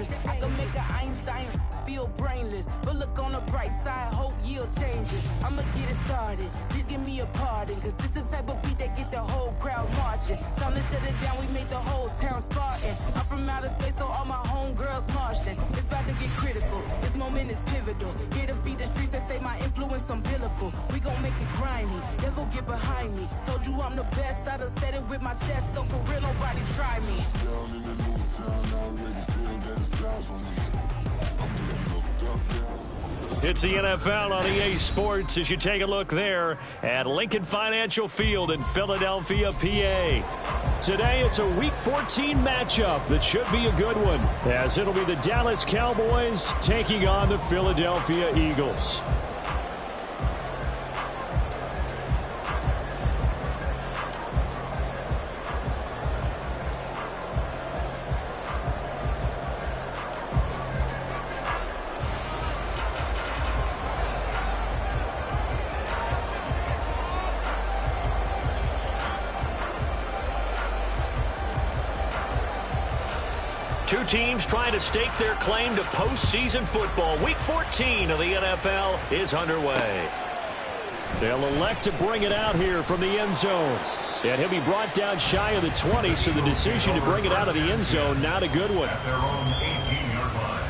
dangerous. I can make an Einstein feel brainless, but look on the bright side, hope yield changes. I'ma get it started, please give me a pardon, cause this the type of beat that get the whole crowd marching. Time to shut it down, we made the whole town Spartan. I'm from outer space, so all my homegirls Martian. It's about to get critical, this moment is pivotal. Here to feed the streets that say my influence unbillable. We gon' make it grimy, devil get behind me. Told you I'm the best, I done said it with my chest, so for real nobody try me. Down in the new town, I already feel that it's time for me. I'm being looked up now. It's the NFL on EA Sports as you take a look there at Lincoln Financial Field in Philadelphia, PA. Today it's a Week 14 matchup that should be a good one, as it'll be the Dallas Cowboys taking on the Philadelphia Eagles. Two teams trying to stake their claim to postseason football. Week 14 of the NFL is underway. They'll elect to bring it out here from the end zone. And he'll be brought down shy of the 20, so the decision to bring it out of the end zone, not a good one. At their own 18-yard line.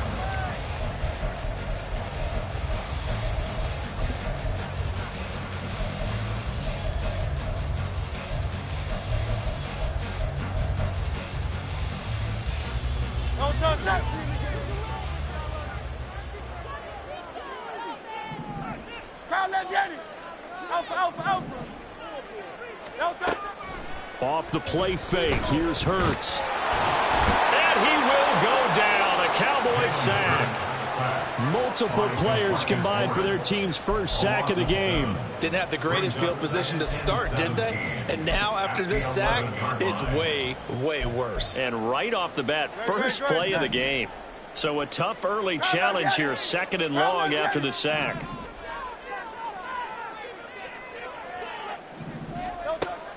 Off the play fake, here's Hurts. And he will go down, a Cowboys sack. Multiple players combined for their team's first sack of the game. Didn't have the greatest field position to start, did they? And now after this sack, it's way, way worse. And right off the bat, first play of the game. So a tough early challenge here, 2nd and long after the sack.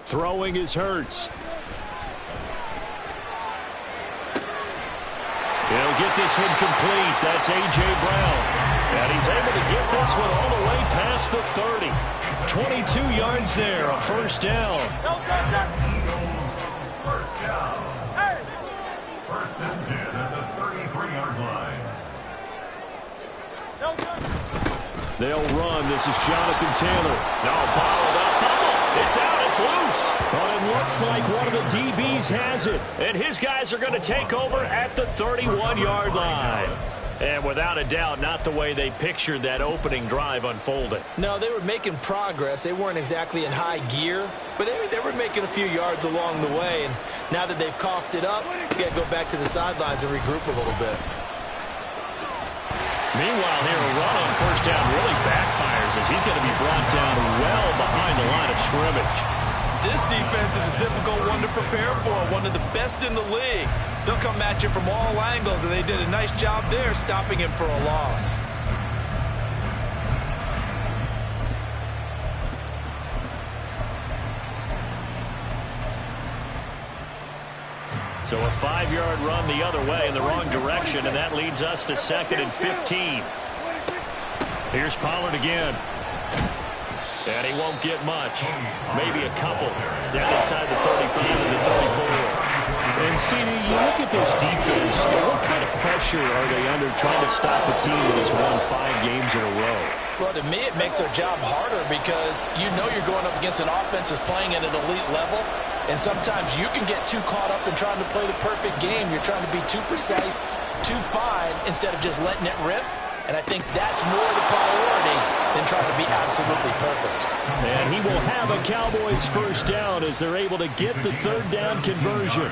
Throwing is Hurts. He'll get this one complete. That's A.J. Brown. And he's able to get this one all the way past the 30. 22 yards there, a first down. Eagles, first down. First and 10 at the 33-yard line. They'll run. This is Jonathan Taylor. Now bottled up. Fumble. It's out. It's loose. But it looks like one of the DBs has it. And his guys are going to take over at the 31-yard line. And without a doubt, not the way they pictured that opening drive unfolding. No, they were making progress. They weren't exactly in high gear, but they were making a few yards along the way. And now that they've coughed it up, you got to go back to the sidelines and regroup a little bit. Meanwhile, here a run on first down really backfires as he's going to be brought down well behind the line of scrimmage. This defense is a difficult one to prepare for, one of the best in the league. They'll come at you from all angles, and they did a nice job there stopping him for a loss. So a 5-yard run the other way in the wrong direction, and that leads us to 2nd and 15. Here's Pollard again. And he won't get much. Maybe a couple. Down inside the 35 and the 34. And, CD, you look at this defense, what kind of pressure are they under trying to stop a team that has won 5 games in a row? Well, to me, it makes their job harder because you know you're going up against an offense that's playing at an elite level. And sometimes you can get too caught up in trying to play the perfect game. You're trying to be too precise, too fine, instead of just letting it rip. And I think that's more the priority than trying to be absolutely perfect. And he will have a Cowboys first down as they're able to get the 3rd down conversion.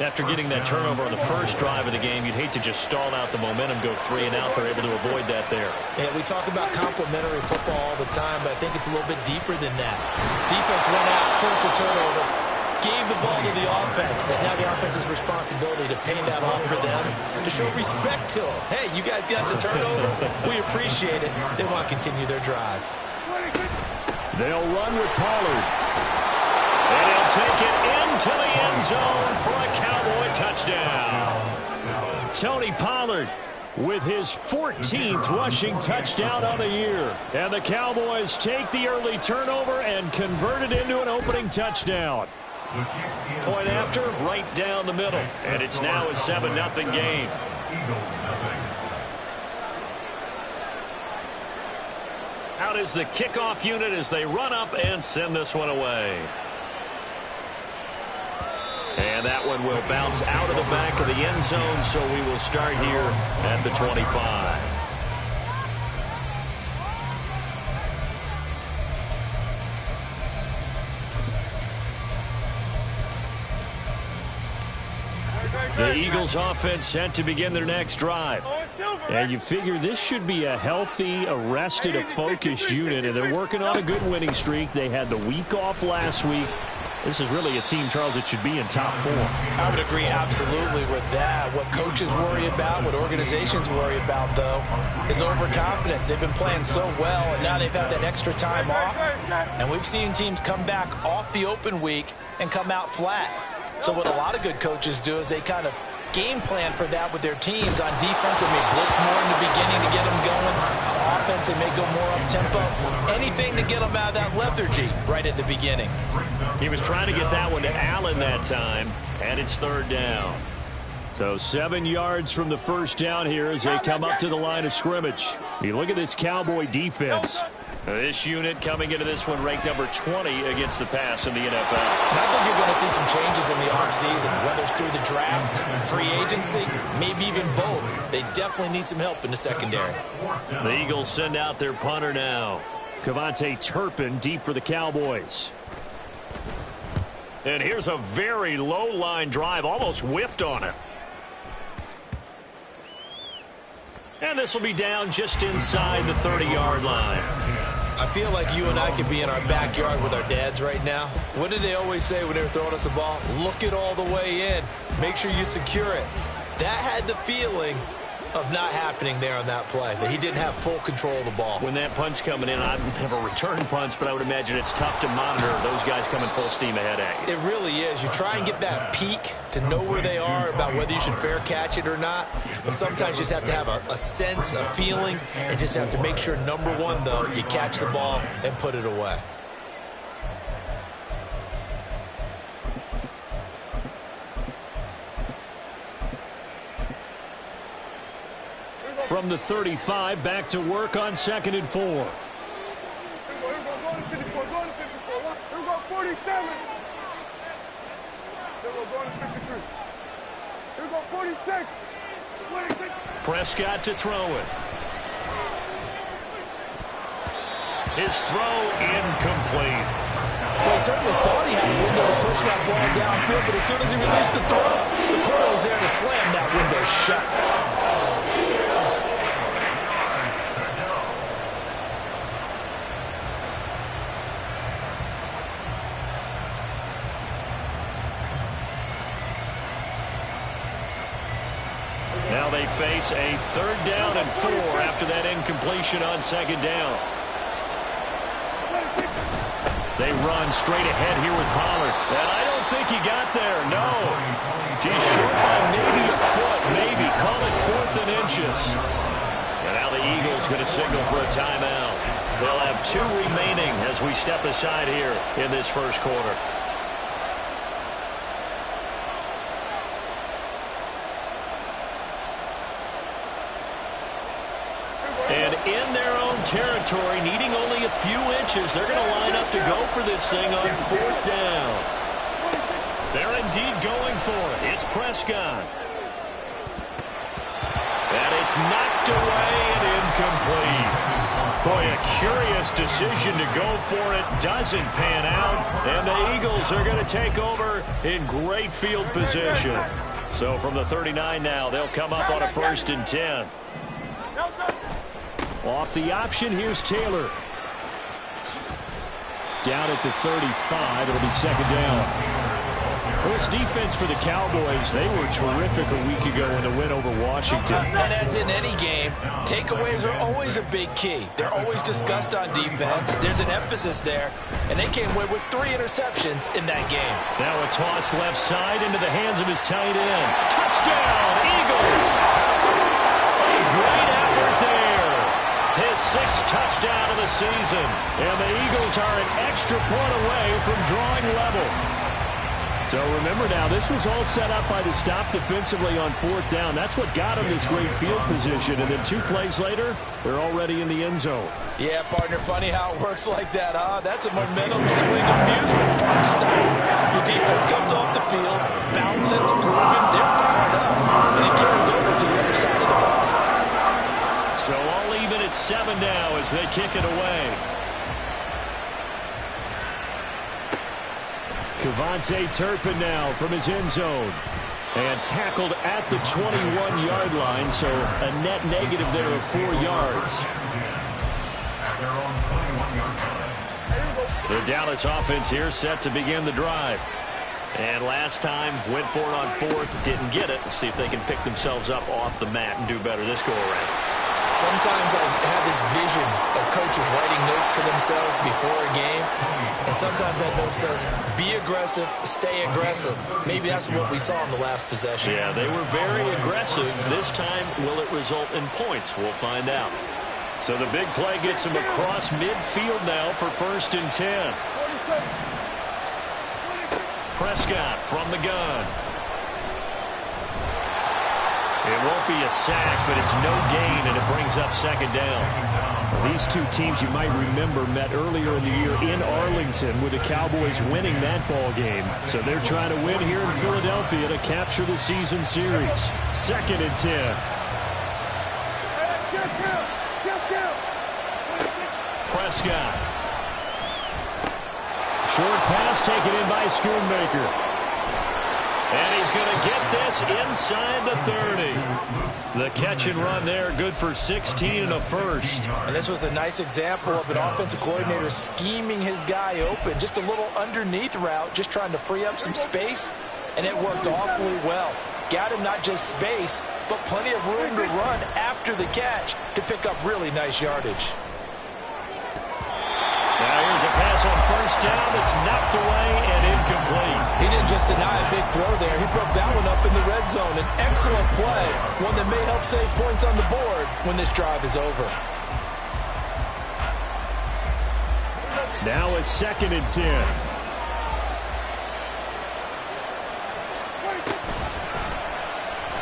After getting that turnover on the first drive of the game, you'd hate to just stall out the momentum, go 3 and out. They're able to avoid that there. Yeah, we talk about complementary football all the time, but I think it's a little bit deeper than that. Defense went out, forced a turnover, gave the ball to the offense. It's now the offense's responsibility to pay that off for them, to show respect to them. Hey, you guys got a turnover? We appreciate it. They want to continue their drive. They'll run with Pollard. And he'll take it into the end zone for a Cowboy touchdown. Tony Pollard with his 14th rushing touchdown on the year. And the Cowboys take the early turnover and convert it into an opening touchdown. Point after, right down the middle. And it's now a 7-0 game. Out is the kickoff unit as they run up and send this one away. And that one will bounce out of the back of the end zone, so we will start here at the 25. The Eagles offense set to begin their next drive. And you figure this should be a healthy, arrested, a focused unit, and they're working on a good winning streak. They had the week off last week. This is really a team, Charles, that should be in top form. I would agree absolutely with that. What coaches worry about, what organizations worry about, though, is overconfidence. They've been playing so well, and now they've had that extra time off. And we've seen teams come back off the open week and come out flat. So what a lot of good coaches do is they kind of game plan for that with their teams. On defense, they may blitz more in the beginning to get them going. On offense, they may go more up-tempo. Anything to get them out of that lethargy right at the beginning. He was trying to get that one to Allen that time, and it's third down. So 7 yards from the first down here as they come up to the line of scrimmage. You look at this Cowboy defense. This unit coming into this one ranked number 20 against the pass in the NFL. And I think you're going to see some changes in the offseason, whether it's through the draft, free agency, maybe even both. They definitely need some help in the secondary. The Eagles send out their punter now. Cavante Turpin deep for the Cowboys. And here's a very low line drive, almost whiffed on it. And this will be down just inside the 30-yard line. I feel like you and I could be in our backyard with our dads right now. What did they always say when they were throwing us the ball? Look it all the way in. Make sure you secure it. That had the feeling of not happening there on that play, that he didn't have full control of the ball. When that punch coming in, I'd have a return punch, but I would imagine it's tough to monitor those guys coming full steam ahead at you. It really is. You try and get that peak to know where they are about whether you should fair catch it or not, but sometimes you just have to have a sense, a feeling, and just have to make sure, number one, though, you catch the ball and put it away. From the 35, back to work on 2nd and 4. Here we go 47. Here we go 53. Here we go 46. 26. Prescott to throw it. His throw incomplete. Well, he certainly thought he had a window to push that ball downfield, but as soon as he released the throw, the corner was there to slam that window shut. Now they face a 3rd down and 4 after that incompletion on 2nd down. They run straight ahead here with Pollard. And I don't think he got there, no. He's short by maybe a foot, maybe. Call it 4th and inches. And now the Eagles going to signal for a timeout. They'll have 2 remaining as we step aside here in this first quarter. And in their own territory, needing only a few inches, they're going to line up to go for this thing on 4th down. They're indeed going for it. It's Prescott. And it's knocked away and incomplete. Boy, a curious decision to go for it. Doesn't pan out. And the Eagles are going to take over in great field position. So from the 39 now, they'll come up on a 1st and 10. Off the option, here's Taylor. Down at the 35, it'll be 2nd down. Well, this defense for the Cowboys, they were terrific a week ago in the win over Washington. And as in any game, takeaways are always a big key. They're always discussed on defense. There's an emphasis there, and they came away with 3 interceptions in that game. Now a toss left side into the hands of his tight end. Touchdown, Eagles! touchdown of the season. And the Eagles are an extra point away from drawing level. So remember now, this was all set up by the stop defensively on 4th down. That's what got them this great field position. And then 2 plays later, they're already in the end zone. Yeah, partner, funny how it works like that, huh? That's a momentum swing amusement park style. Your defense comes off the field, bouncing, grooving, they're fired up, and it carries over to the other side of the ball. So all even at 7 now as they kick it away. Kevontae Turpin now from his end zone. And tackled at the 21-yard line, so a net negative there of 4 yards. The Dallas offense here set to begin the drive. And last time, went for it on 4th, didn't get it. We'll see if they can pick themselves up off the mat and do better this go-around. Sometimes I have this vision of coaches writing notes to themselves before a game, and sometimes that note says, be aggressive, stay aggressive. Maybe that's what we saw in the last possession. Yeah, they were very aggressive. This time, will it result in points? We'll find out. So the big play gets him across midfield now for 1st and 10. Prescott from the gun. It won't be a sack, but it's no gain, and it brings up 2nd down. These 2 teams, you might remember, met earlier in the year in Arlington with the Cowboys winning that ball game. So they're trying to win here in Philadelphia to capture the season series. 2nd and 10. Prescott. Short pass taken in by Schoonmaker. And he's going to get this inside the 30. The catch and run there, good for 16 and a first. And this was a nice example of an offensive coordinator scheming his guy open. Just a little underneath route, just trying to free up some space. And it worked awfully well. Got him not just space, but plenty of room to run after the catch to pick up really nice yardage. Now here's a pass on 1st down. It's knocked away and incomplete. He didn't just deny a big throw there. He broke that one up in the red zone. An excellent play, one that may help save points on the board when this drive is over. Now a 2nd and 10.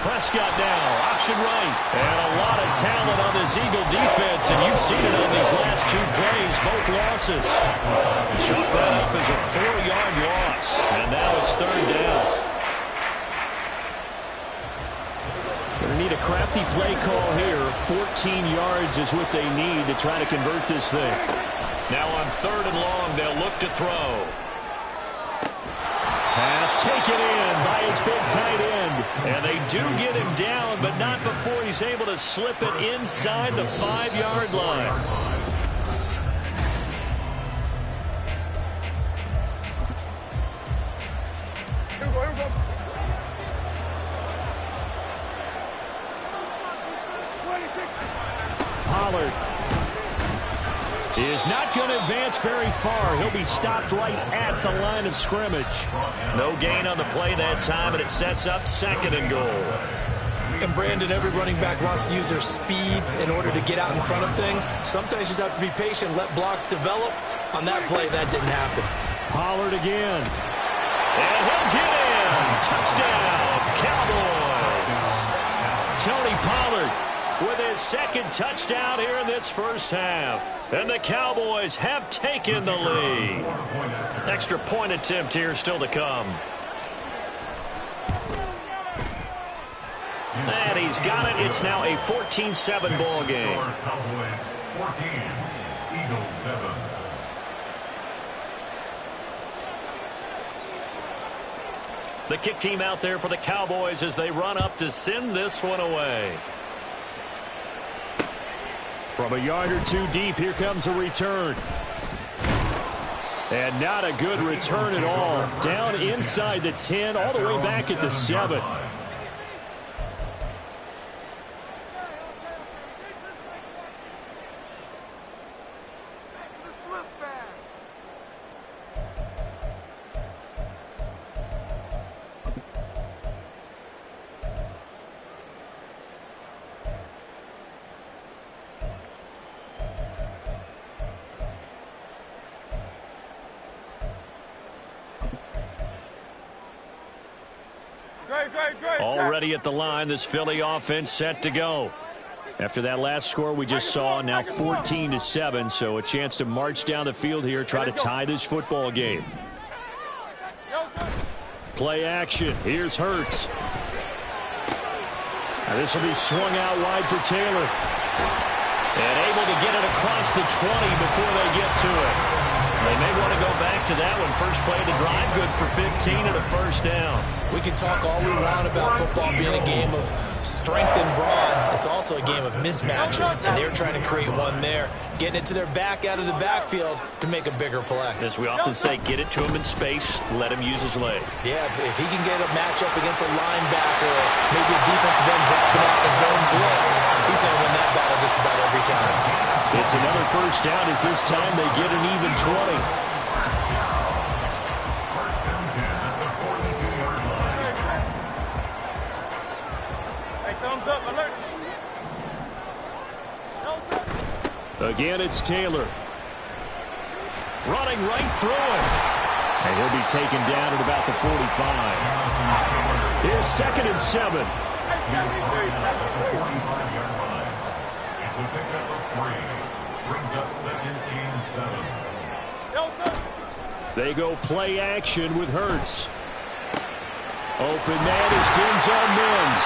Prescott now, option right. And a lot of talent on this Eagle defense, and you've seen it on these last 2 plays, both losses. Chalk that up as a 4-yard loss, and now it's 3rd down. Going to need a crafty play call here. 14 yards is what they need to try to convert this thing. Now on 3rd and long, they'll look to throw. Pass taken in by his big tight end. And they do get him down, but not before he's able to slip it inside the 5-yard line. Pollard is not going to advance very far. He'll be stopped right at the line of scrimmage. No gain on the play that time, and it sets up 2nd and goal. And Brandon, every running back wants to use their speed in order to get out in front of things. Sometimes you just have to be patient, let blocks develop. On that play, that didn't happen. Pollard again. And he'll get in. Touchdown, Cowboys. Tony Pollard with his 2nd touchdown here in this first half. And the Cowboys have taken the lead. Extra point attempt here still to come. And he's got it. It's now a 14-7 ball game. Cowboys 14, Eagles 7. The kick team out there for the Cowboys as they run up to send this one away. From a yard or 2 deep, here comes a return. And not a good return at all. Down inside the 10, all the way back at the 7. Already at the line, this Philly offense set to go. After that last score we just saw, now 14-7, so a chance to march down the field here, try to tie this football game. Play action. Here's Hurts. Now this will be swung out wide for Taylor. And able to get it across the 20 before they get to it. They may want to go back to that one. First play of the drive, good for 15 and a first down. We can talk all we want about football being a game of strength and brawn. It's also a game of mismatches, and they're trying to create one there, getting it to their back out of the backfield to make a bigger play. As we often say, get it to him in space, let him use his leg. Yeah, if he can get a matchup against a linebacker or maybe a defensive end dropping out the zone blitz, he's going to win that battle just about every time. It's another first down as this time they get an even 20. Again, it's Taylor. Running right through it. And he'll be taken down at about the 45. Here's 2nd and 7. It's a pickup of 3. Brings up 2nd and 7. They go play action with Hurts. Open man is Denzel Mims.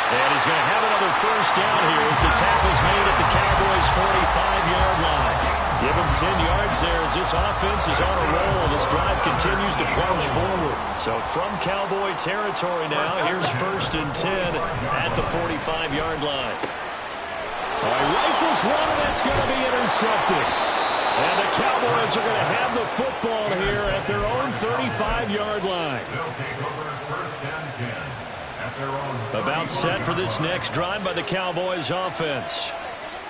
And he's going to have another first down here as the tackle's made at the Cowboys' 45-yard line. Give him 10 yards there as this offense is on a roll. This drive continues to plunge forward. So from Cowboy territory now, here's 1st and 10 at the 45-yard line. All right, rifles one, and that's going to be intercepted. And the Cowboys are going to have the football here at their own 35-yard line. They'll take over 1st and 10. About set for this next drive by the Cowboys offense.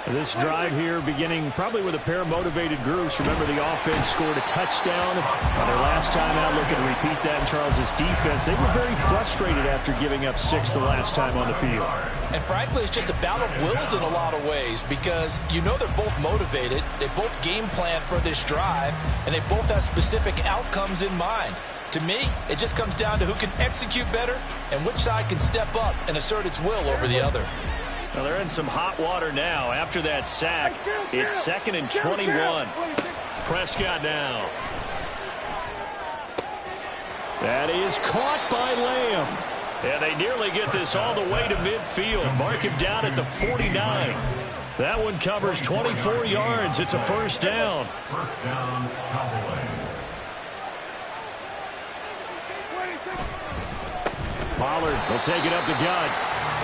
This drive here beginning probably with a pair of motivated groups. Remember, the offense scored a touchdown on their last time out. Looking to repeat that in Charles's defense. They were very frustrated after giving up 6 the last time on the field. And frankly, it's just a battle of wills in a lot of ways because you know they're both motivated. They both game plan for this drive, and they both have specific outcomes in mind. To me, it just comes down to who can execute better and which side can step up and assert its will over the other. Well, they're in some hot water now. After that sack, it's 2nd and 21. Prescott now. That is caught by Lamb. And they nearly get this all the way to midfield. Mark him down at the 49. That one covers 24 yards. It's a first down. First down, Cowboys. Pollard will take it up the gut.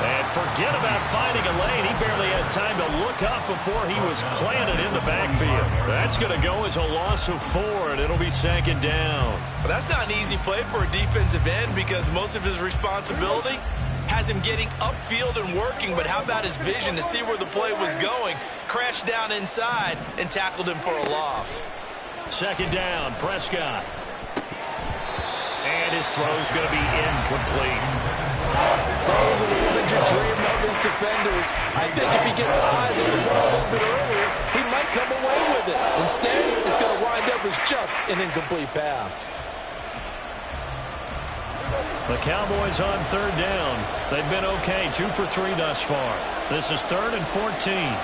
And forget about finding a lane. He barely had time to look up before he was planted in the backfield. That's going to go as a loss of 4, and it'll be 2nd down. Well, that's not an easy play for a defensive end because most of his responsibility has him getting upfield and working, but how about his vision to see where the play was going, crashed down inside, and tackled him for a loss. 2nd down, Prescott. And his throw's going to be incomplete. Those are the imagery dream of his defenders. I think if he gets eyes on the ball a little bit earlier, he might come away with it. Instead, it's going to wind up as just an incomplete pass. The Cowboys on 3rd down. They've been okay, 2 for 3 thus far. This is 3rd and 14.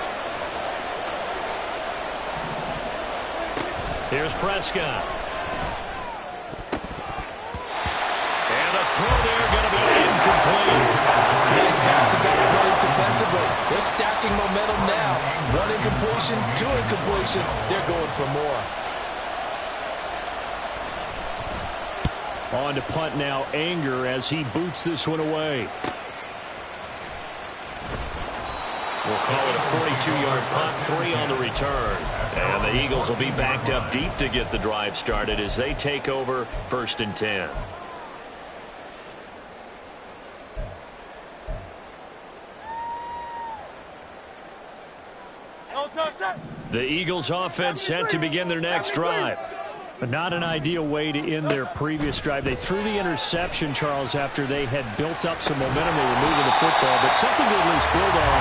Here's Prescott. And the throw there going to be incomplete. He's back-to-back plays defensively. They're stacking momentum now. 1 incompletion, 2 incompletion. They're going for more. On to punt now, Anger, as he boots this one away. We'll call it a 42-yard punt, 3 on the return. And the Eagles will be backed up deep to get the drive started as they take over 1st and 10. The Eagles offense set to begin their next drive. Not an ideal way to end their previous drive. They threw the interception, Charles, after they had built up some momentum. They were moving the football, but something to at least build on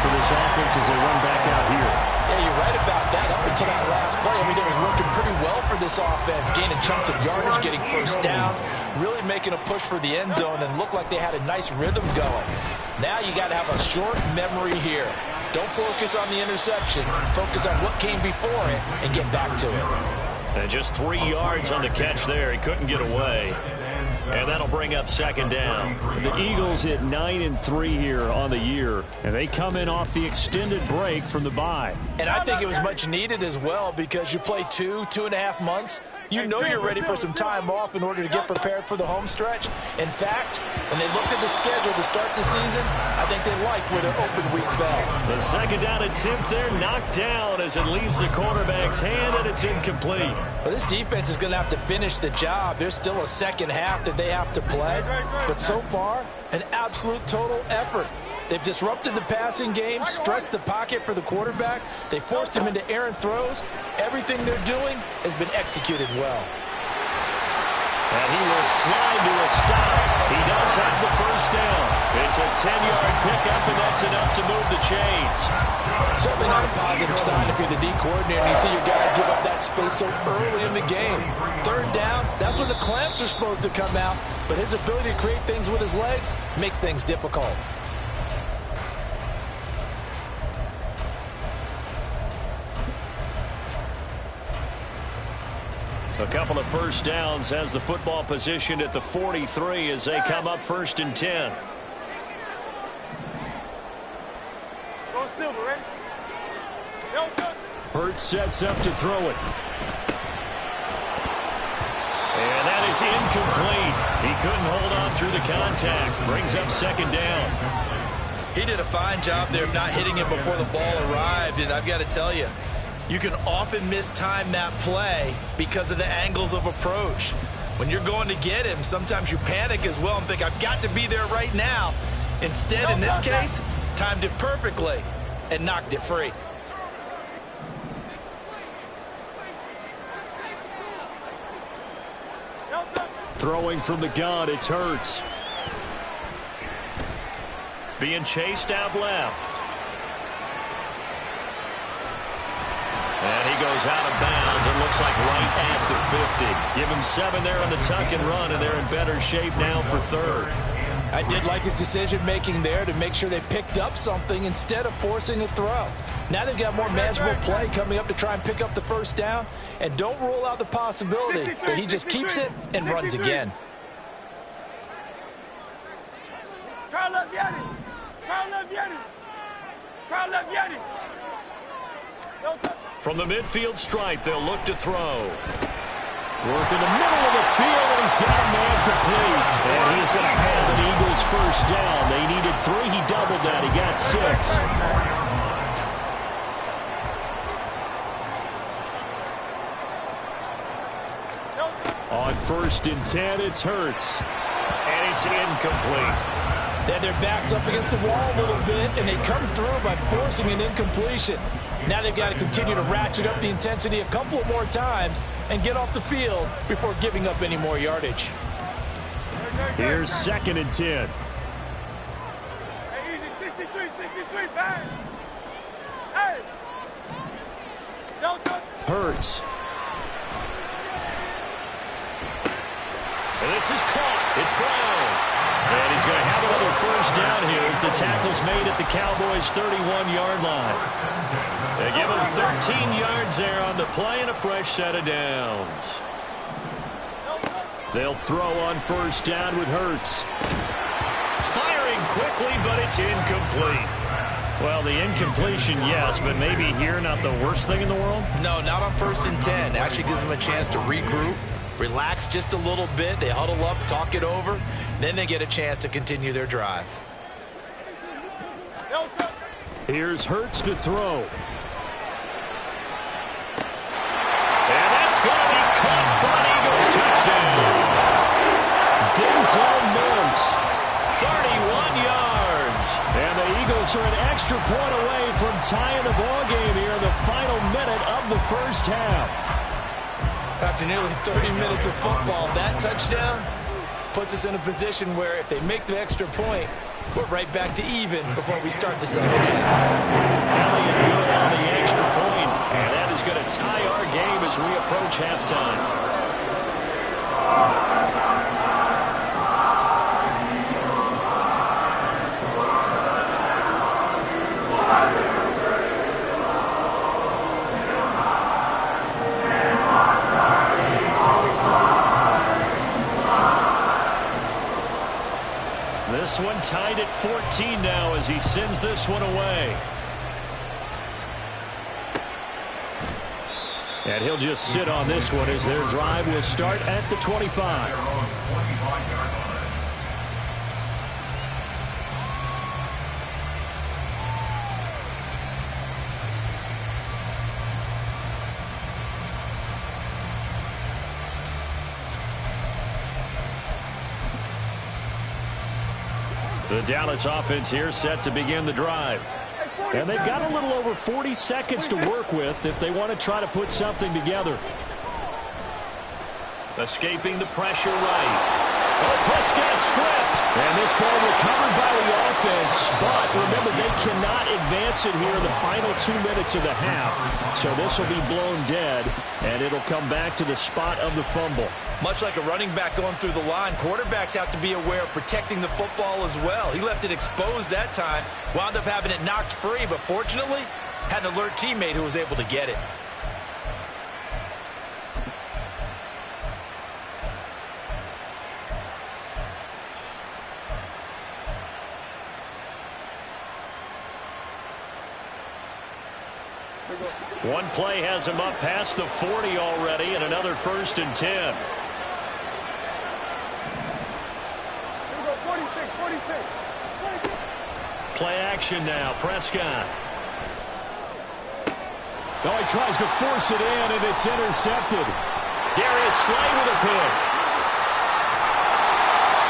for this offense as they run back out here. Yeah, you're right about that. Up until that last play, I mean, it was working pretty well for this offense, gaining chunks of yardage, getting first downs, really making a push for the end zone, and looked like they had a nice rhythm going. Now you got to have a short memory here. Don't focus on the interception. Focus on what came before it and get back to it. And just 3 yards on the catch there. He couldn't get away. And that'll bring up second down. The Eagles at 9-3 here on the year. And they come in off the extended break from the bye. And I think it was much needed as well because you play 2.5 months. You know you're ready for some time off in order to get prepared for the home stretch. In fact, when they looked at the schedule to start the season, I think they liked where their open week fell. The second down attempt there knocked down as it leaves the quarterback's hand, and it's incomplete. Well, this defense is going to have to finish the job. There's still a second half that they have to play. But so far, an absolute total effort. They've disrupted the passing game, stressed the pocket for the quarterback. They forced him into errant throws. Everything they're doing has been executed well. And he will slide to a stop. He does have the first down. It's a 10-yard pickup, and that's enough to move the chains. Certainly not a positive sign if you're the D coordinator and you see your guys give up that space so early in the game. Third down, that's when the clamps are supposed to come out. But his ability to create things with his legs makes things difficult. A couple of first downs has the football positioned at the 43 as they come up 1st and 10. Go Silver, ready? Hurts sets up to throw it. And that is incomplete. He couldn't hold on through the contact. Brings up second down. He did a fine job there of not hitting him before the ball arrived, and I've got to tell you, you can often mistime that play because of the angles of approach. When you're going to get him, sometimes you panic as well and think, I've got to be there right now. Instead, in this case, timed it perfectly and knocked it free. Throwing from the gun, it's Hurts. Being chased out left. And he goes out of bounds. It looks like right at the 50. Give him 7 there on the tuck and run, and they're in better shape now for third. I did like his decision-making there to make sure they picked up something instead of forcing a throw. Now they've got more manageable play coming up to try and pick up the first down, and don't rule out the possibility that he just keeps it and runs again. Crowd left Yanni. Crowd left Yanni. Crowd left Yanni. From the midfield stripe, they'll look to throw. Work in the middle of the field, and he's got a man complete. And he's going to have an Eagles first down. They needed 3. He doubled that. He got 6. On 1st and 10, it's Hurts. And it's incomplete. They had their backs up against the wall a little bit, and they come through by forcing an incompletion. Now they've got to continue to ratchet up the intensity a couple of more times and get off the field before giving up any more yardage. Here's 2nd and 10. Hey, easy, 63, bang. Hey. Hurts. And this is caught. It's Brown. And he's going to have another first down here as the tackle's made at the Cowboys' 31-yard line. They give him 13 yards there on the play and a fresh set of downs. They'll throw on first down with Hurts. Firing quickly, but it's incomplete. Well, the incompletion, yes, but maybe here not the worst thing in the world? No, not on 1st and 10. Actually gives them a chance to regroup, relax just a little bit. They huddle up, talk it over. Then they get a chance to continue their drive. Here's Hurts to throw. And that's going to be caught for an Eagles touchdown. Denzel Mims, 31 yards. And the Eagles are an extra point away from tying the ball game here in the final minute of the first half. After nearly 30 minutes of football, that touchdown puts us in a position where if they make the extra point, we're right back to even before we start the second half. Elliott good on the extra point, and that is going to tie our game as we approach halftime. This one tied at 14 now as he sends this one away. And he'll just sit on this one as their drive will start at the 25. The Dallas offense here set to begin the drive. And they've got a little over 40 seconds to work with if they want to try to put something together. Escaping the pressure right. Oh, Prescott stripped. And this ball recovered by the offense. But remember, they cannot advance it here in the final 2 minutes of the half. So this will be blown dead, and it'll come back to the spot of the fumble. Much like a running back going through the line, quarterbacks have to be aware of protecting the football as well. He left it exposed that time, wound up having it knocked free, but fortunately, had an alert teammate who was able to get it. One play has him up past the 40 already, and another 1st and 10. 46. Play action now. Prescott. Oh, he tries to force it in, and it's intercepted. Darius Slay with a pick.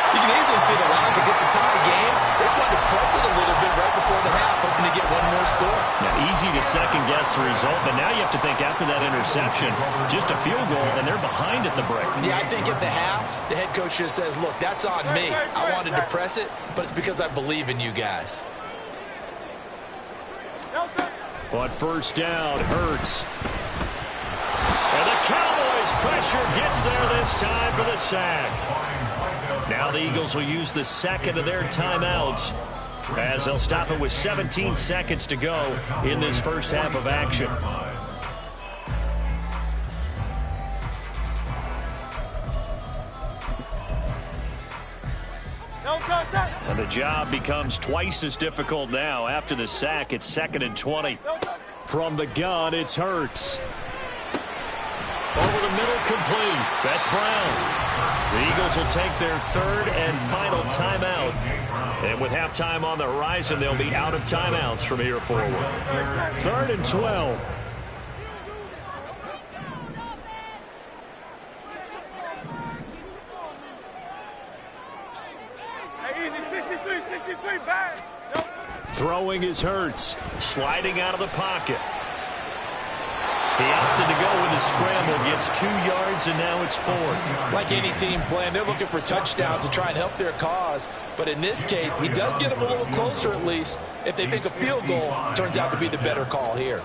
You can easily see the logic. It's a tie game. They just wanted to press it a little bit right before the half, hoping to get one more score. Now, easy to second-guess the result, but now you have to think after that interception, just a field goal, and they're behind at the break. Yeah, I think at the half, the head coach just says, look, that's on me. I wanted to press it, but it's because I believe in you guys. On 1st down, Hurts. And the Cowboys' pressure gets there this time for the sack. Now the Eagles will use the second of their timeouts as they'll stop it with 17 seconds to go in this first half of action. And the job becomes twice as difficult now. After the sack, it's 2nd and 20. From the gun, it's Hurts. Over the middle, complete. That's Brown. The Eagles will take their 3rd and final timeout. And with halftime on the horizon, they'll be out of timeouts from here forward. 3rd and 12. Hey, easy, 63, back. Nope. Throwing is Hurts. Sliding out of the pocket. He opted to go with a scramble, gets 2 yards, and now it's 4th. Like any team playing, they're looking for touchdowns to try and help their cause. But in this case, he does get them a little closer at least. If they think a field goal turns out to be the better call here.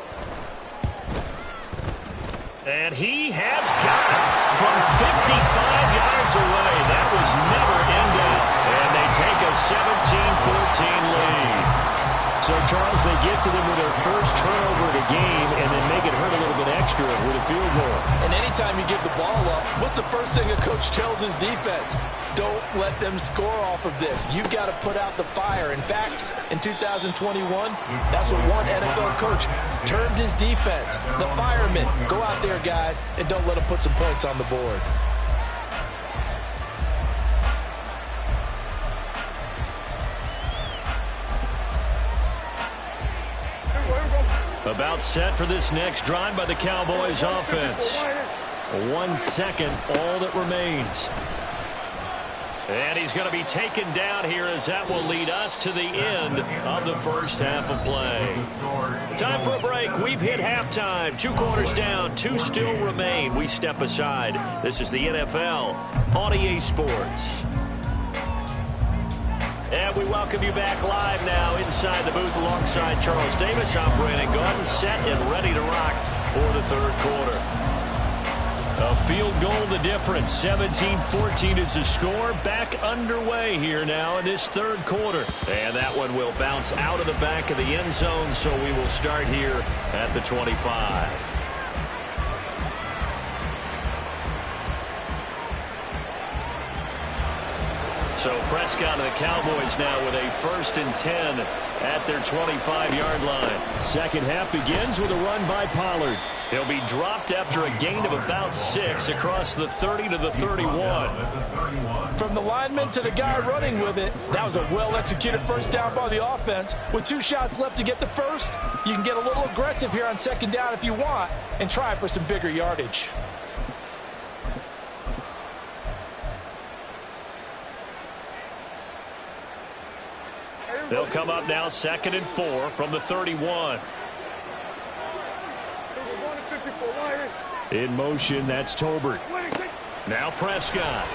And he has got it from 55 yards away. That was never in doubt. And they take a 17-14 lead. So, Charles, they get to them with their first turnover of the game and then make it hurt a little bit extra with a field goal. And anytime you give the ball up, what's the first thing a coach tells his defense? Don't let them score off of this. You've got to put out the fire. In fact, in 2021, that's what one NFL coach termed his defense. The firemen. Go out there, guys, and don't let them put some points on the board. About set for this next drive by the Cowboys offense. 1 second, all that remains. And he's going to be taken down here as that will lead us to the end of the first half of play. Time for a break. We've hit halftime. 2 quarters down, 2 still remain. We step aside. This is the NFL on EA Sports. And we welcome you back live now inside the booth alongside Charles Davis. I'm Brandon Gaudin, set and ready to rock for the third quarter. A field goal the difference. 17-14 is the score. Back underway here now in this third quarter. And that one will bounce out of the back of the end zone, so we will start here at the 25. So Prescott and the Cowboys now with a 1st and 10 at their 25-yard line. Second half begins with a run by Pollard. He'll be dropped after a gain of about 6 across the 30 to the 31. From the lineman to the guy running with it, that was a well-executed first down by the offense. With 2 shots left to get the first, you can get a little aggressive here on second down if you want and try for some bigger yardage. They'll come up now 2nd and 4 from the 31. In motion, that's Tolbert. Now Prescott.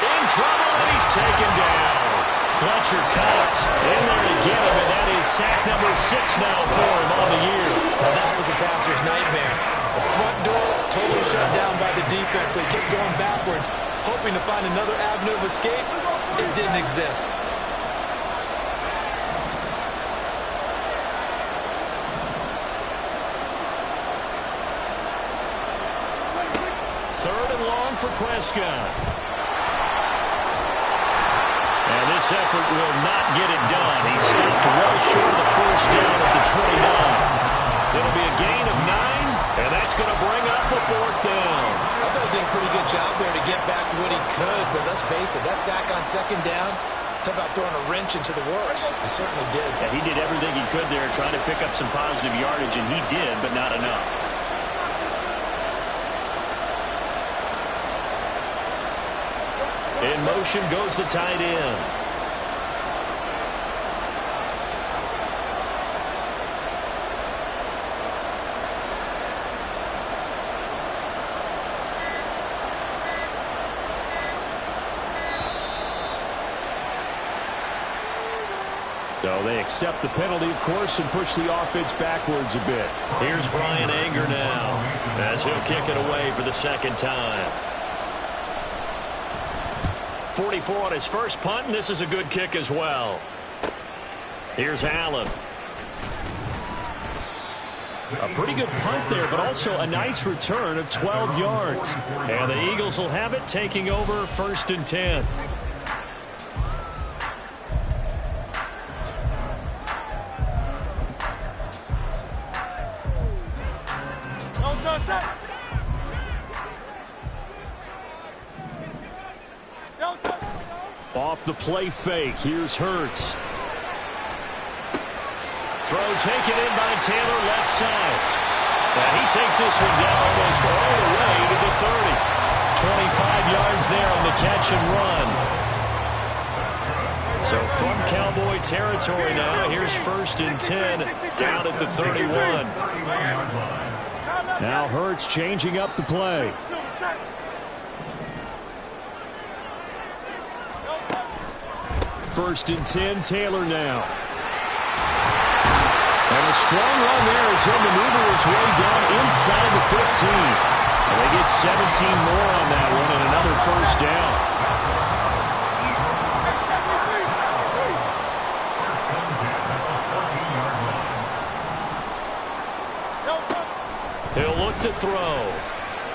In trouble, and he's taken down. Fletcher Cox in there to get him, and that is sack number 6 now for him on the year. Now that was a passer's nightmare. The front door totally shut down by the defense, so he kept going backwards, hoping to find another avenue of escape. It didn't exist. For Prescott. And this effort will not get it done. He stopped well short of the first down at the 29. It'll be a gain of 9, and that's going to bring up a 4th down. I thought he did a pretty good job there to get back what he could, but let's face it, that sack on second down, talk about throwing a wrench into the works. He certainly did. Yeah, he did everything he could there, trying to pick up some positive yardage, and he did, but not enough. In motion goes the tight end. So they accept the penalty, of course, and push the offense backwards a bit. Here's Brian Anger now as he'll kick it away for the 2nd time. 44 on his first punt, and this is a good kick as well. Here's Allen. A pretty good punt there, but also a nice return of 12 yards. And the Eagles will have it, taking over 1st and 10. Off the play fake, here's Hurts. Throw taken in by Taylor, left side. And he takes this one down almost all the way to the 30. 25 yards there on the catch and run. So from Cowboy territory now, here's 1st and 10 down at the 31. Now Hurts changing up the play. First and 10, Taylor now. And a strong run there as he'll maneuver his way down inside the 15. And they get 17 more on that one and another first down. He'll look to throw.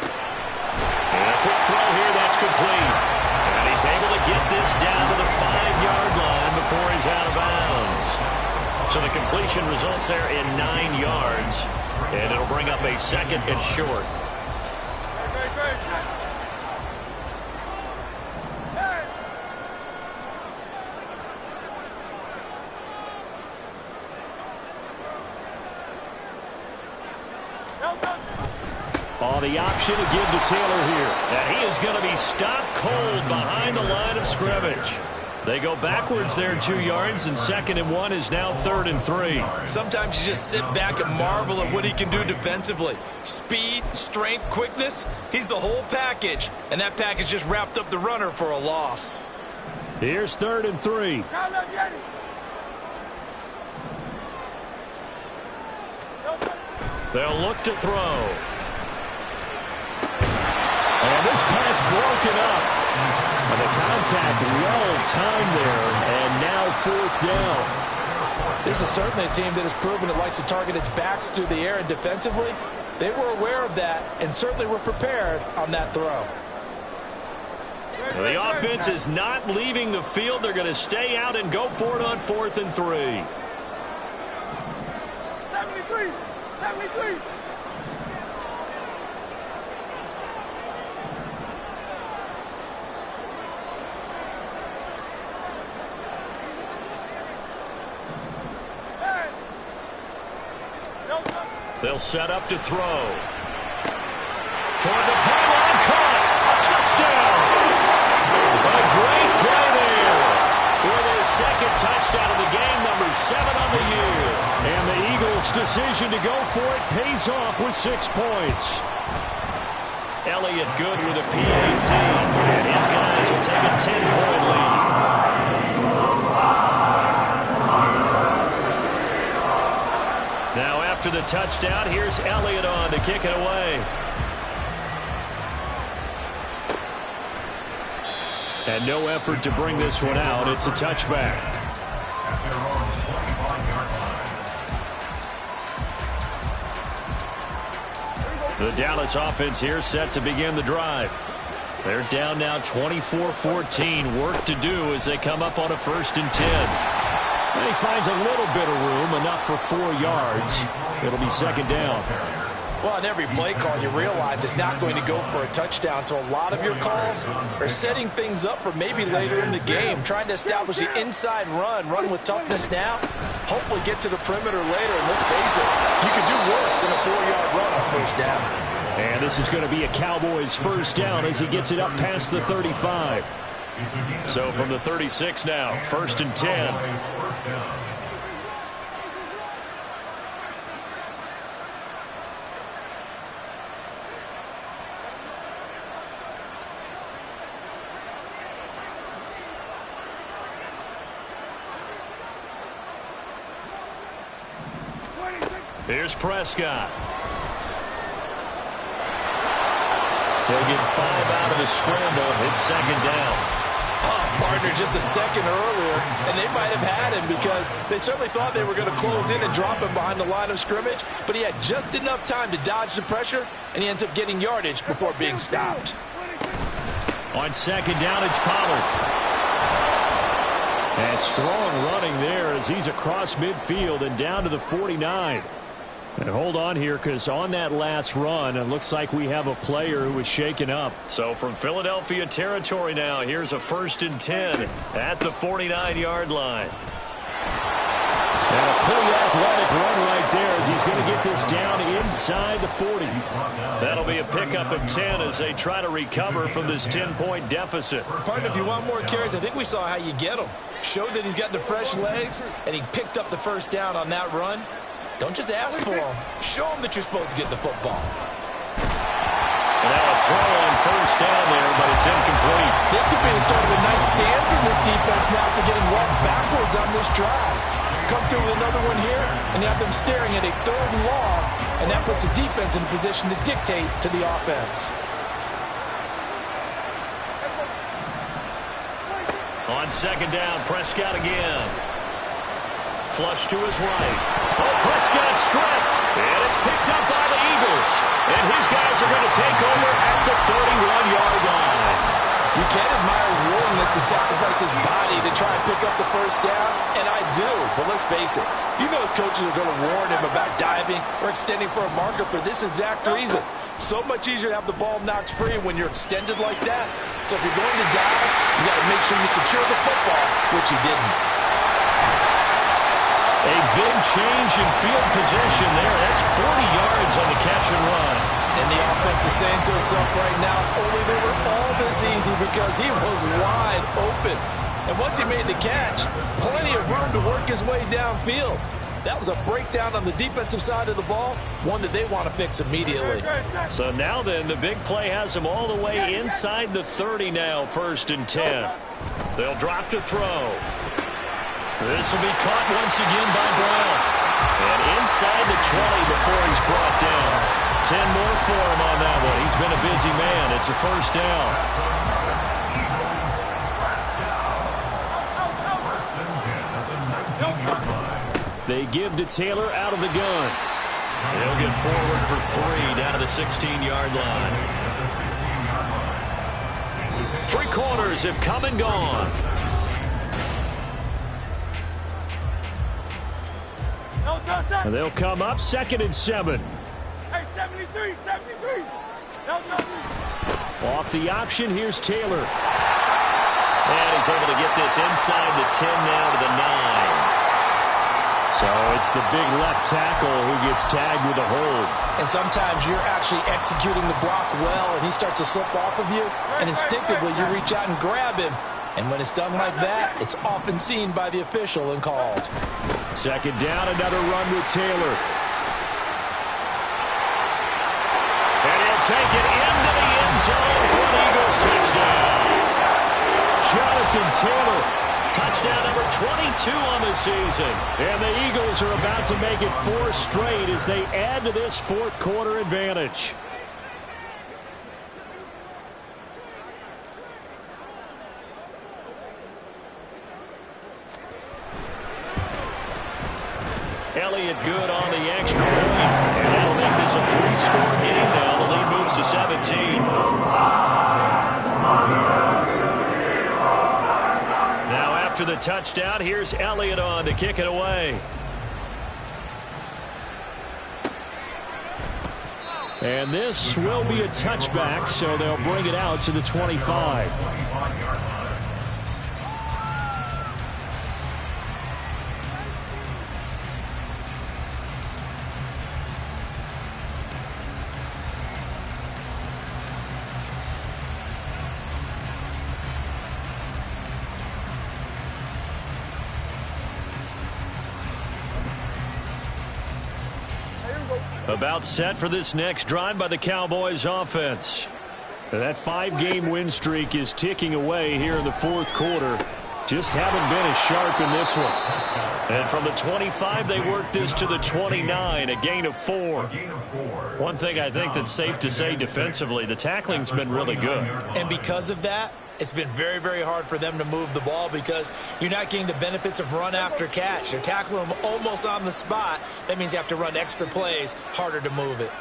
And a quick throw here, that's complete. And he's able to get this down to the 5-yard line before he's out of bounds. So the completion results there in 9 yards. And it'll bring up a 2nd and short. Oh, the option to give to Taylor here. And he is going to be stopped cold behind the line of scrimmage. They go backwards there 2 yards, and 2nd and 1 is now 3rd and 3. Sometimes you just sit back and marvel at what he can do defensively. Speed, strength, quickness, he's the whole package. And that package just wrapped up the runner for a loss. Here's 3rd and 3. They'll look to throw. And this pass broken up. And the contact well-timed there, and now 4th down. This is certainly a team that has proven it likes to target its backs through the air, and defensively, they were aware of that and certainly were prepared on that throw. The offense is not leaving the field. They're going to stay out and go for it on 4th and 3. 73. They'll set up to throw. Toward the pylon, caught. Touchdown. A great play there. With his 2nd touchdown of the game, number 7 on the year. And the Eagles' decision to go for it pays off with 6 points. Elliott good with a PAT. And his guys will take a 10-point lead. Now after the touchdown, here's Elliott on to kick it away. And no effort to bring this one out. It's a touchback. The Dallas offense here set to begin the drive. They're down now 24-14. Work to do as they come up on a 1st and 10. And he finds a little bit of room, enough for 4 yards. It'll be 2nd down. Well, on every play call, you realize it's not going to go for a touchdown. So a lot of your calls are setting things up for maybe later in the game, trying to establish the inside run with toughness now, hopefully get to the perimeter later. And let's face it, you could do worse than a 4-yard run on 1st down. And this is going to be a Cowboys 1st down as he gets it up past the 35. So from the 36 now, 1st and 10. Here's Prescott. They'll get 5 out of the scramble. It's 2nd down. Partner just a second earlier, and they might have had him because they certainly thought they were going to close in and drop him behind the line of scrimmage, but he had just enough time to dodge the pressure, and he ends up getting yardage before being stopped. On 2nd down, it's Pollard. And strong running there as he's across midfield and down to the 49. And hold on here, because on that last run, it looks like we have a player who was shaken up. So from Philadelphia territory now, here's a 1st and 10 at the 49-yard line. And a pretty athletic run right there as he's going to get this down inside the 40. That'll be a pickup of 10 as they try to recover from this 10-point deficit. Partner, if you want more carries, I think we saw how you get them. Showed that he's got the fresh legs, and he picked up the 1st down on that run. Don't just ask for him. Show him that you're supposed to get the football. And now a throw on 1st down there, but it's incomplete. This could be the start of a nice stand from this defense now for getting walked backwards on this drive. Come through with another one here, and you have them staring at a 3rd and long, and that puts the defense in a position to dictate to the offense. On 2nd down, Prescott again. Flush to his right. Oh, Prescott stripped. And it's picked up by the Eagles. And his guys are going to take over at the 31-yard line. You can admire his willingness to sacrifice his body to try and pick up the 1st down, and I do. But let's face it, you know his coaches are going to warn him about diving or extending for a marker for this exact reason. So much easier to have the ball knocked free when you're extended like that. So if you're going to dive, you got to make sure you secure the football, which he didn't. A big change in field position there. That's 40 yards on the catch and run. And the offense is saying to itself right now, only they were all this easy because he was wide open. And once he made the catch, plenty of room to work his way downfield. That was a breakdown on the defensive side of the ball, one that they want to fix immediately. So now then, the big play has him all the way inside the 30 now, 1st and 10. They'll drop to throw. This will be caught once again by Brown. And inside the 20 before he's brought down. 10 more for him on that one. He's been a busy man. It's a 1st down. They give to Taylor out of the gun. They'll get forward for 3 down to the 16-yard line. 3 quarters have come and gone. And they'll come up 2nd and 7. Hey, 73, 73. Off the option, here's Taylor. And he's able to get this inside the 10 now to the 9. So it's the big left tackle who gets tagged with a hold. And sometimes you're actually executing the block well, and he starts to slip off of you, and instinctively you reach out and grab him. And when it's done like that, it's often seen by the official and called. 2nd down, another run with Taylor. And he'll take it into the end zone for an Eagles touchdown. Jonathan Taylor, touchdown number 22 on the season. And the Eagles are about to make it 4 straight as they add to this 4th quarter advantage. Elliott good on the extra point. And that'll make this a 3-score game now. The lead moves to 17. Now after the touchdown, here's Elliott on to kick it away. And this will be a touchback, so they'll bring it out to the 25. About set for this next drive by the Cowboys offense. That 5-game win streak is ticking away here in the 4th quarter. Just haven't been as sharp in this one. And from the 25, they work this to the 29, a gain of 4. One thing I think that's safe to say defensively, the tackling's been really good. And because of that, it's been very, very hard for them to move the ball because you're not getting the benefits of run after catch. They're tackling them almost on the spot. That means you have to run extra plays, harder to move it.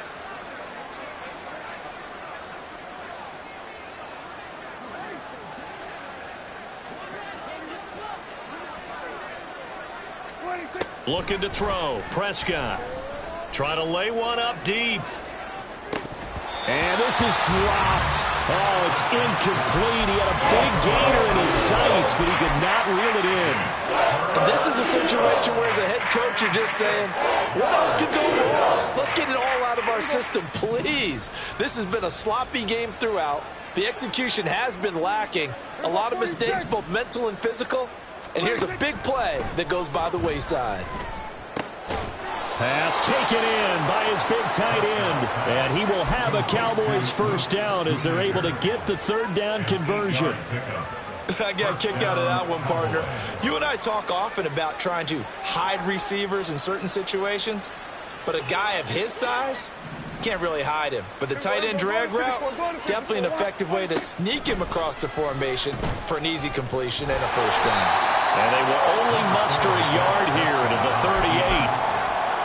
Looking to throw. Prescott. Trying to lay one up deep. And this is dropped. Oh, it's incomplete. He had a big gainer in his sights, but he could not reel it in. And this is a situation where as a head coach, you're just saying, what else could go wrong? Let's get it all out of our system, please. This has been a sloppy game throughout. The execution has been lacking. A lot of mistakes, both mental and physical. And here's a big play that goes by the wayside. Pass taken in by his big tight end. And he will have a Cowboys 1st down as they're able to get the 3rd down conversion. I got a kick out of that one, partner. You and I talk often about trying to hide receivers in certain situations. But a guy of his size, can't really hide him. But the tight end drag route, definitely an effective way to sneak him across the formation for an easy completion and a 1st down. And they will only muster a yard here to the 38.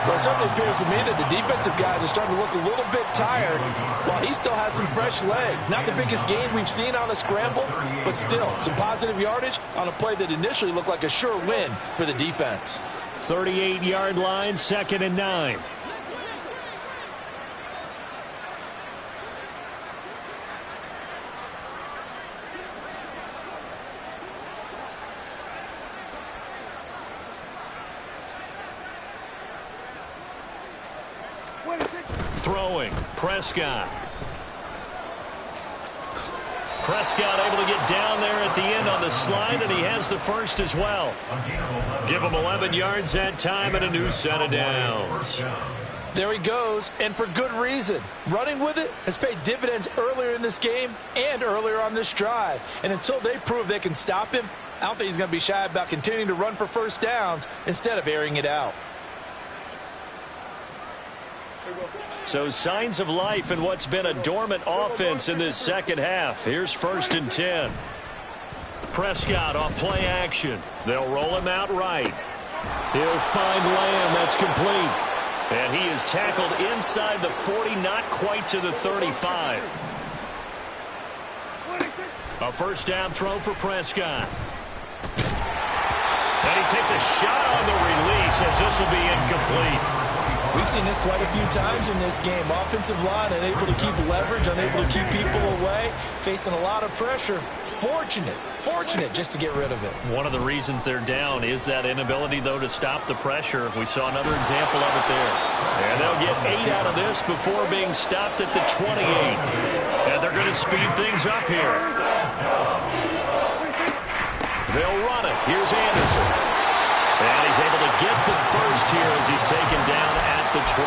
Well, it certainly appears to me that the defensive guys are starting to look a little bit tired while he still has some fresh legs. Not the biggest gain we've seen on a scramble, but still some positive yardage on a play that initially looked like a sure win for the defense. 38-yard line, 2nd and 9. Throwing, Prescott. Prescott able to get down there at the end on the slide, and he has the first as well. Give him 11 yards that time and a new set of downs. There he goes, and for good reason. Running with it has paid dividends earlier in this game and earlier on this drive. And until they prove they can stop him, I don't think he's going to be shy about continuing to run for first downs instead of airing it out. So signs of life in what's been a dormant offense in this second half. Here's 1st and 10. Prescott on play action. They'll roll him out right. He'll find Lamb. That's complete. And he is tackled inside the 40, not quite to the 35. A first down throw for Prescott. And he takes a shot on the release as this will be incomplete. We've seen this quite a few times in this game. Offensive line unable to keep leverage, unable to keep people away, facing a lot of pressure. Fortunate just to get rid of it. One of the reasons they're down is that inability, though, to stop the pressure. We saw another example of it there. And they'll get 8 out of this before being stopped at the 28. And they're going to speed things up here. They'll run it. Here's Anderson. And he's able to get the first here as he's taken down at the 25.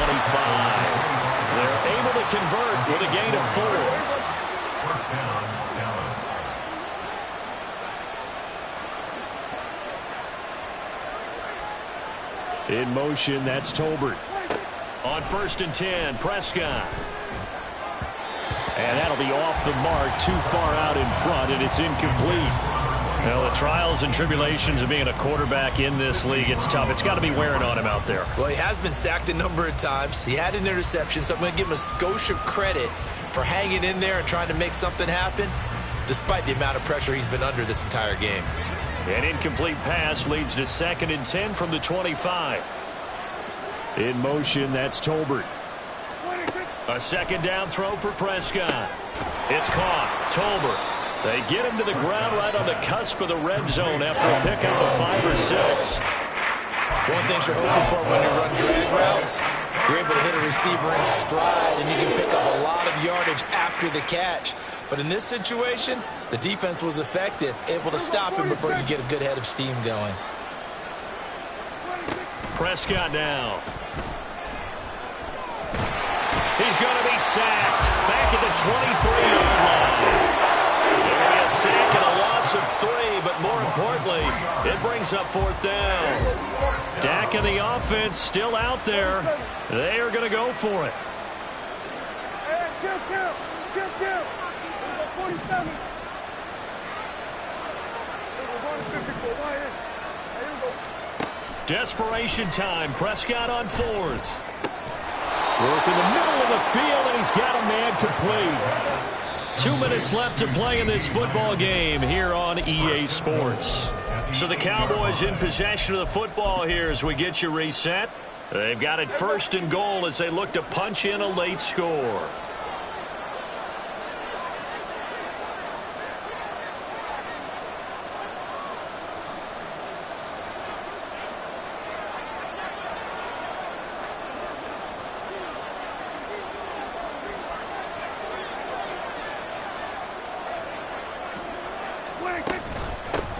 They're able to convert with a gain of 4. First down, Dallas. In motion, that's Tolbert. On 1st and 10, Prescott. And that'll be off the mark, too far out in front, and it's incomplete. Well, the trials and tribulations of being a quarterback in this league, it's tough. It's got to be wearing on him out there. Well, he has been sacked a number of times. He had an interception, so I'm going to give him a skosh of credit for hanging in there and trying to make something happen, despite the amount of pressure he's been under this entire game. An incomplete pass leads to 2nd and 10 from the 25. In motion, that's Tolbert. A second down throw for Prescott. It's caught. Tolbert. They get him to the ground right on the cusp of the red zone after a pickup of 5 or 6. One thing you're hoping for when you run drag routes, you're able to hit a receiver in stride, and you can pick up a lot of yardage after the catch. But in this situation, the defense was effective, able to stop him before you get a good head of steam going. Prescott down. He's going to be sacked back at the 23-yard line. A sack and a loss of 3, but more importantly, it brings up 4th down. Dak and the offense still out there. They are going to go for it. Desperation time. Prescott on 4th. Work in the middle of the field, and he's got a man complete. 2 minutes left to play in this football game here on EA Sports. So the Cowboys in possession of the football here as we get you reset. They've got it 1st and goal as they look to punch in a late score.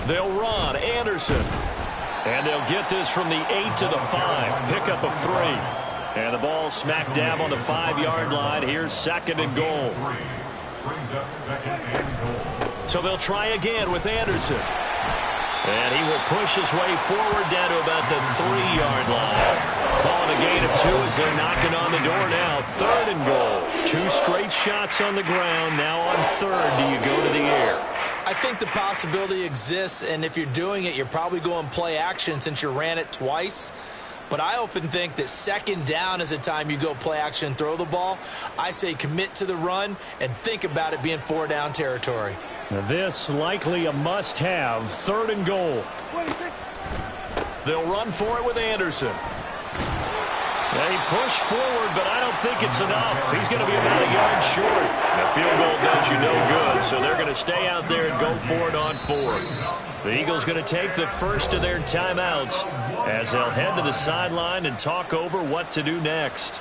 They'll run. Anderson. And they'll get this from the 8 to the 5. Pickup of 3. And the ball smack dab on the 5-yard line. Here's 2nd and goal. Brings up 2nd and goal. So they'll try again with Anderson. And he will push his way forward down to about the 3-yard line. Calling a gain of 2 as they're knocking on the door now. 3rd and goal. 2 straight shots on the ground. Now on 3rd, do you go to the air? I think the possibility exists, and if you're doing it, you're probably going play action since you ran it twice. But I often think that 2nd down is a time you go play action and throw the ball. I say commit to the run and think about it being 4-down territory. Now this likely a must-have. 3rd and goal. They'll run for it with Anderson. They push forward, but I don't think it's enough. He's going to be about a yard short. The field goal does you no good, so they're going to stay out there and go for it on 4th. The Eagles going to take the first of their timeouts as they'll head to the sideline and talk over what to do next.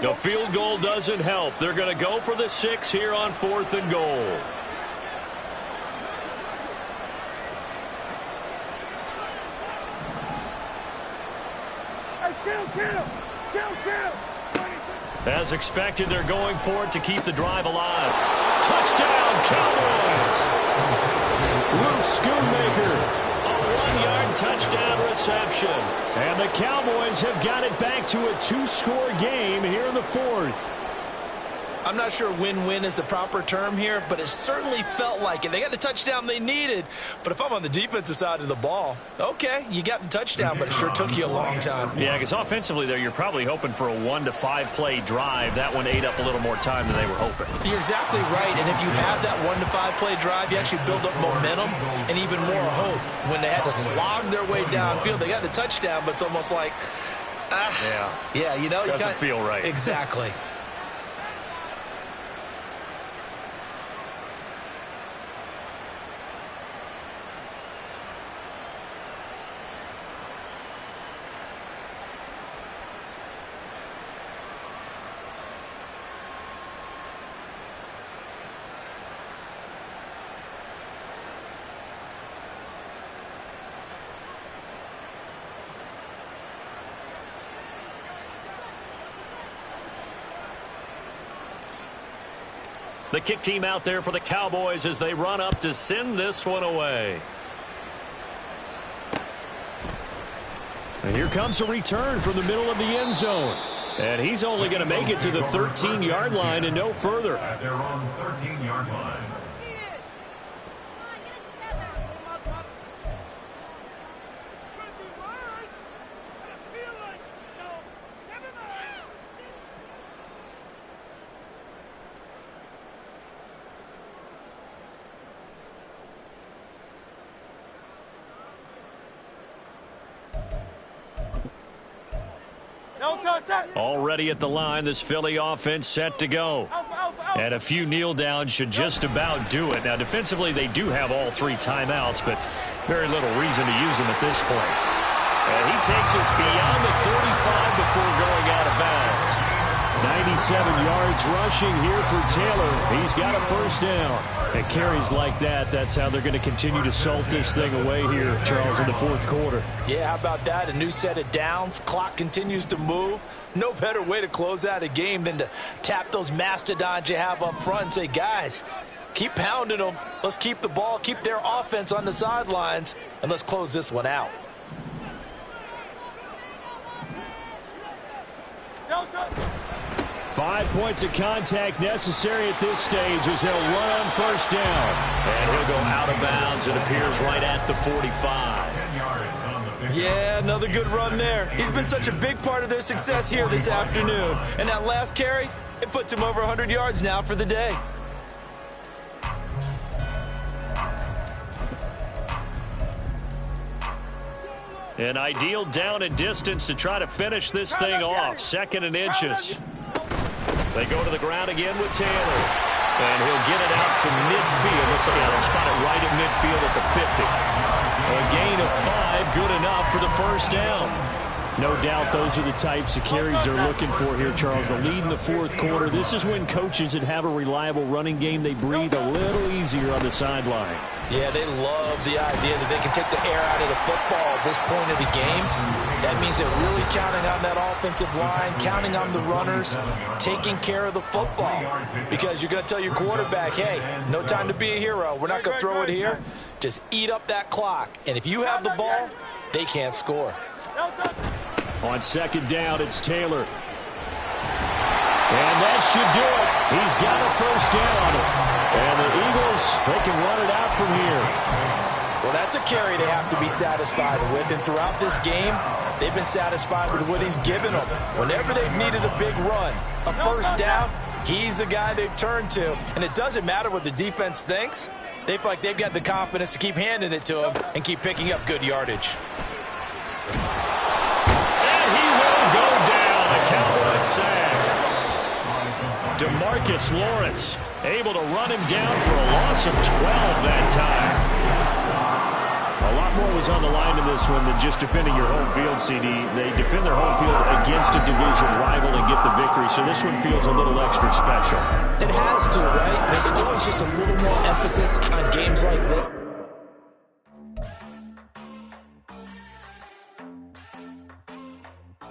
The field goal doesn't help. They're going to go for the 6 here on 4th and goal. As expected, they're going for it to keep the drive alive. Touchdown, Cowboys! Luke Schoonmaker, a 1-yard touchdown reception. And the Cowboys have got it back to a 2-score game here in the 4th. I'm not sure win-win is the proper term here, but it certainly felt like it. They got the touchdown they needed, but if I'm on the defensive side of the ball, okay, you got the touchdown, but it sure took you a long time. Yeah, because offensively, though, you're probably hoping for a 1 to 5 play drive. That one ate up a little more time than they were hoping. You're exactly right, and if you have that 1 to 5 play drive, you actually build up momentum and even more hope. When they had to slog their way downfield, they got the touchdown, but it's almost like, yeah, you know, doesn't feel right. Exactly. The kick team out there for the Cowboys as they run up to send this one away. And here comes a return from the middle of the end zone. And he's only going to make it to the 13-yard line and no further. At their own 13-yard line. Already at the line, this Philly offense set to go. And a few kneel downs should just about do it. Now, defensively, they do have all 3 timeouts, but very little reason to use them at this point. And he takes us beyond the 35 before going out of bounds. 97 yards rushing here for Taylor. He's got a first down. And carries like that, that's how they're going to continue to salt this thing away here, Charles, in the 4th quarter. Yeah, how about that? A new set of downs. Clock continues to move. No better way to close out a game than to tap those mastodons you have up front and say, guys, keep pounding them. Let's keep the ball, keep their offense on the sidelines, and let's close this one out. 5 points of contact necessary at this stage as he'll run on first down. And he'll go out of bounds. It appears right at the 45. 10 yards on the Yeah, another good run there. He's been such a big part of their success here this afternoon. And that last carry, it puts him over 100 yards now for the day. An ideal down and distance to try to finish this thing off. 2nd and inches. They go to the ground again with Taylor. And he'll get it out to midfield. Looks like they'll spot it right at midfield at the 50. A gain of 5, good enough for the first down. No doubt those are the types of carries they're looking for here, Charles. The lead in the 4th quarter. This is when coaches that have a reliable running game, they breathe a little easier on the sideline. Yeah, they love the idea that they can take the air out of the football at this point of the game. That means they're really counting on that offensive line, counting on the runners, taking care of the football. Because you're going to tell your quarterback, hey, no time to be a hero. We're not going to throw it here. Just eat up that clock. And if you have the ball, they can't score. On 2nd down, it's Taylor. And that should do it. He's got a first down. And the Eagles, they can run it out from here. Well, that's a carry they have to be satisfied with. And throughout this game, they've been satisfied with what he's given them. Whenever they've needed a big run, a first down, he's the guy they've turned to. And it doesn't matter what the defense thinks. They feel like they've got the confidence to keep handing it to him and keep picking up good yardage. And he will go down. A Cowboys sack. DeMarcus Lawrence able to run him down for a loss of 12 that time. A lot lot more was on the line in this one than just defending your home field, CD. They defend their home field against a division rival and get the victory, so this one feels a little extra special. It has to, right? There's always just a little more emphasis on games like this.